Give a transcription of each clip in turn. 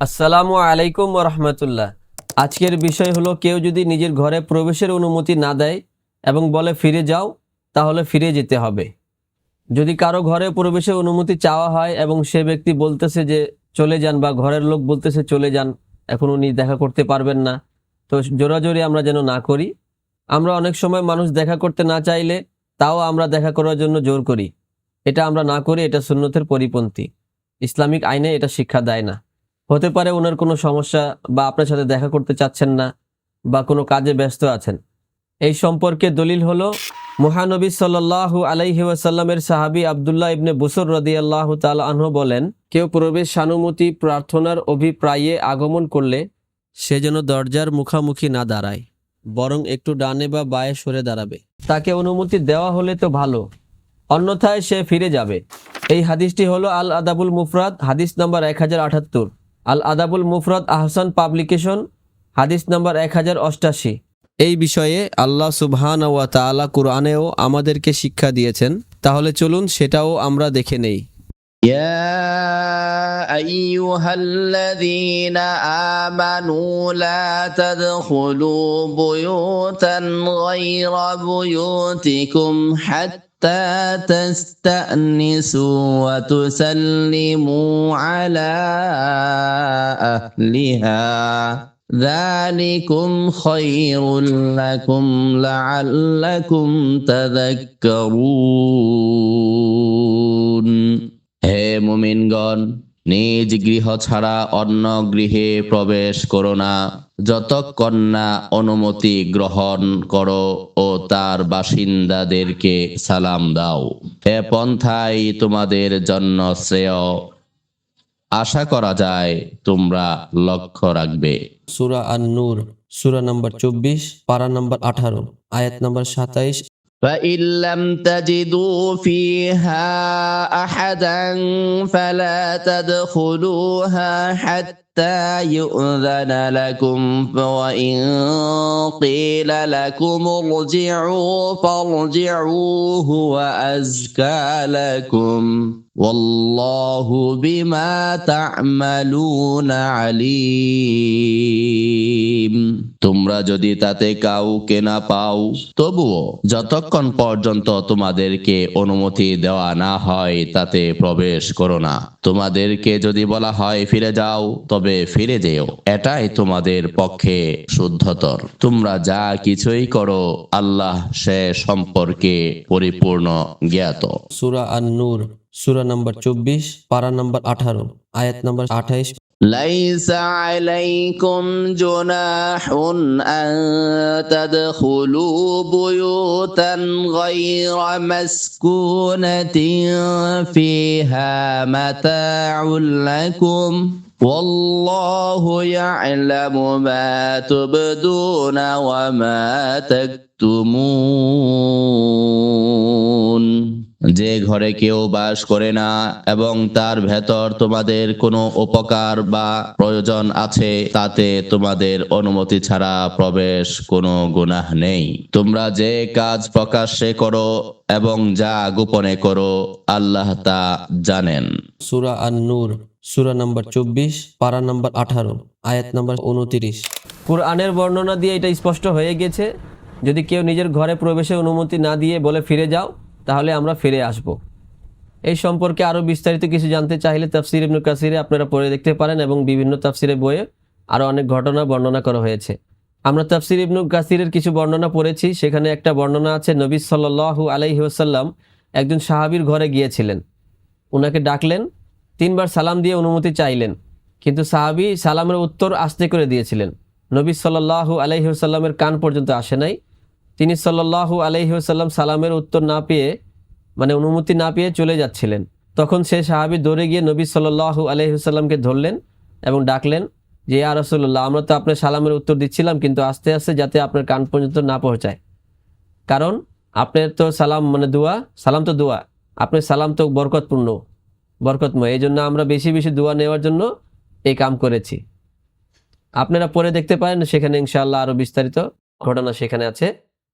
আসসালামু আলাইকুম রহমতুল্লাহ। আজকের বিষয় হলো, কেউ যদি নিজের ঘরে প্রবেশের অনুমতি না দেয় এবং বলে ফিরে যাও, তাহলে ফিরে যেতে হবে। যদি কারো ঘরে প্রবেশের অনুমতি চাওয়া হয় এবং সে ব্যক্তি বলতেছে যে চলে যান, বা ঘরের লোক বলতেছে চলে যান, এখন উনি দেখা করতে পারবেন না, তো জোরাজোরি আমরা যেন না করি। আমরা অনেক সময় মানুষ দেখা করতে না চাইলে তাও আমরা দেখা করার জন্য জোর করি। এটা আমরা না করি, এটা সুন্নতের পরিপন্থী। ইসলামিক আইনে এটা শিক্ষা দেয় না। হতে পারে ওনার কোনো সমস্যা, বা আপনার সাথে দেখা করতে চাচ্ছেন না, বা কোনো কাজে ব্যস্ত আছেন। এই সম্পর্কে দলিল হলো, মহানবী সাল্লাল্লাহু আলাইহি ওয়াসাল্লামের সাহাবী আব্দুল্লাহ ইবনে বুসর রাদিয়াল্লাহু তাআলা আনহু বলেন, কেউ প্রবেশানুমতি প্রার্থনার অভিপ্রায়ে আগমন করলে সে যেন দরজার মুখামুখি না দাঁড়ায়, বরং একটু ডানে বা বায়ে সরে দাঁড়াবে। তাকে অনুমতি দেওয়া হলে তো ভালো, অন্যথায় সে ফিরে যাবে। এই হাদিসটি হলো আল আদাবুল মুফরাদ, হাদিস নাম্বার 1078। আল আদাবুল মুফরাদ আহসান পাবলিকেশন, হাদিস নাম্বার 1088। এই বিষয়ে আল্লাহ সুবহানাহু ওয়া তাআলা কুরআনেও আমাদেরকে শিক্ষা দিয়েছেন। তাহলে চলুন সেটাও আমরা দেখে নেই। يا أيها الذين آمنوا لا تدخلوا بيوتا غير بيوتكم حتى تستأنسوا وتسلموا على أهلها ذلكم خير لكم لعلكم تذكرون। হে মুমিনগণ, নিজ গৃহ ছাড়া অন্য গৃহে প্রবেশ করো না যতক্ষণ না অনুমতি গ্রহণ করো ও তার বাসিন্দাদেরকে সালাম দাও। এ পন্থাই তোমাদের জন্য শ্রেয়, আশা করা যায় তোমরা লক্ষ্য রাখবে। সূরা আন-নূর, সূরা নাম্বার 24, পারা নাম্বার 18, আয়াত নাম্বার 27। فإن لم تجدوا فيها أحدا فلا تدخلوها حتى يؤذن لكم، وإن قيل لكم ارجعوا فارجعوا هو أزكى لكم والله بما تعملون عليم। তোমরা যদি তাতে কাউকে না পাও, তবুও যতক্ষণ পর্যন্ত তোমাদেরকে অনুমতি দেওয়া না হয় তাতে প্রবেশ করো না। তোমাদেরকে যদি বলা হয় ফিরে যাও, তবে ফিরে যেও, এটাই তোমাদের পক্ষে শুদ্ধতর। তোমরা যা কিছুই করো আল্লাহ সে সম্পর্কে পরিপূর্ণ জ্ঞাত। সূরা আন-নূর, সূরা নাম্বার 24, পারা নাম্বার 18, আয়াত নাম্বার 28। ليس عليكم جناح أن تدخلوا بيوتا غير مسكونة فيها متاع لكم والله يعلم ما تبدون وما تكتمون। যে ঘরে কেউ বাস করে না এবং তার ভেতর তোমাদের কোনো উপকার বা প্রয়োজন আছে, তাতে তোমাদের অনুমতি ছাড়া প্রবেশ কোনো গুনাহ নেই। তোমরা যে কাজ প্রকাশ্যে করো এবং যা গোপনে করো আল্লাহ তা জানেন। সূরা আন-নূর, সূরা নাম্বার 24, পারা নাম্বার 18, আয়াত নাম্বার 29। কুরআনের বর্ণনা দিয়ে এটা স্পষ্ট হয়ে গেছে, যদি কেউ নিজের ঘরে প্রবেশের অনুমতি না দিয়ে বলে ফিরে যাও, তাহলে আমরা ফিরে আসব। এই সম্পর্কে আরও বিস্তারিত কিছু জানতে চাইলে তাফসির ইবনে কাসিরে আপনারা পড়ে দেখতে পারেন, এবং বিভিন্ন তাফসিরের বইয়ে আরও অনেক ঘটনা বর্ণনা করা হয়েছে। আমরা তাফসির ইবনে কাসিরের কিছু বর্ণনা পড়েছি। সেখানে একটা বর্ণনা আছে, নবী সাল্লাল্লাহু আলাইহি ওয়াসাল্লাম একজন সাহাবীর ঘরে গিয়েছিলেন। ওনাকে ডাকলেন, 3 বার সালাম দিয়ে অনুমতি চাইলেন, কিন্তু সাহাবী সালামের উত্তর আস্তে করে দিয়েছিলেন। নবী সাল্লাল্লাহু আলাইহি ওয়াসাল্লামের কান পর্যন্ত আসে নাই। তিনি সাল্লাল্লাহু আলাইহি ওয়াসাল্লাম সালামের উত্তর না পেয়ে, মানে অনুমতি না পেয়ে চলে যাচ্ছিলেন। তখন সে সাহাবী দৌড়ে গিয়ে নবী সাল্লাল্লাহু আলাইহি ওয়াসাল্লামকে ধরলেন এবং ডাকলেন যে, ইয়া রাসূলুল্লাহ, আমরা তো আপনার সালামের উত্তর দিচ্ছিলাম, কিন্তু আস্তে আস্তে যাতে আপনার কান পর্যন্ত না পৌঁছায়। কারণ আপনার তো সালাম মানে দোয়া, সালাম তো দোয়া, আপনার সালাম তো বরকতময়, এই জন্য আমরা বেশি বেশি দোয়া নেওয়ার জন্য এই কাম করেছি। আপনারা পরে দেখতে পারেন, সেখানে ইনশাআল্লাহ আরো বিস্তারিত ঘটনা সেখানে আছে।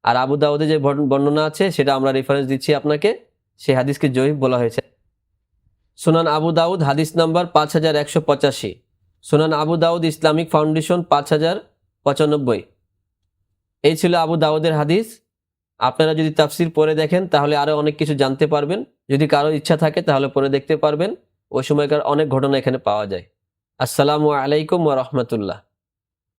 আর আবু দাউদে যে বর্ণনা আছে সেটা আমরা রেফারেন্স দিচ্ছি আপনাকে, সেই হাদিসকে জয়ীফ বলা হয়েছে। সুনান আবু দাউদ, হাদিস নাম্বার 5185। সুনান আবু দাউদ ইসলামিক ফাউন্ডেশন 5095। এই ছিল আবু দাউদের হাদিস। আপনারা যদি তাফসির পড়ে দেখেন তাহলে আরো অনেক কিছু জানতে পারবেন। যদি কারো ইচ্ছা থাকে তাহলে পড়ে দেখতে পারবেন। ওই সময়কার অনেক ঘটনা এখানে পাওয়া যায়। আসসালামু আলাইকুম ওয়া রাহমাতুল্লাহ।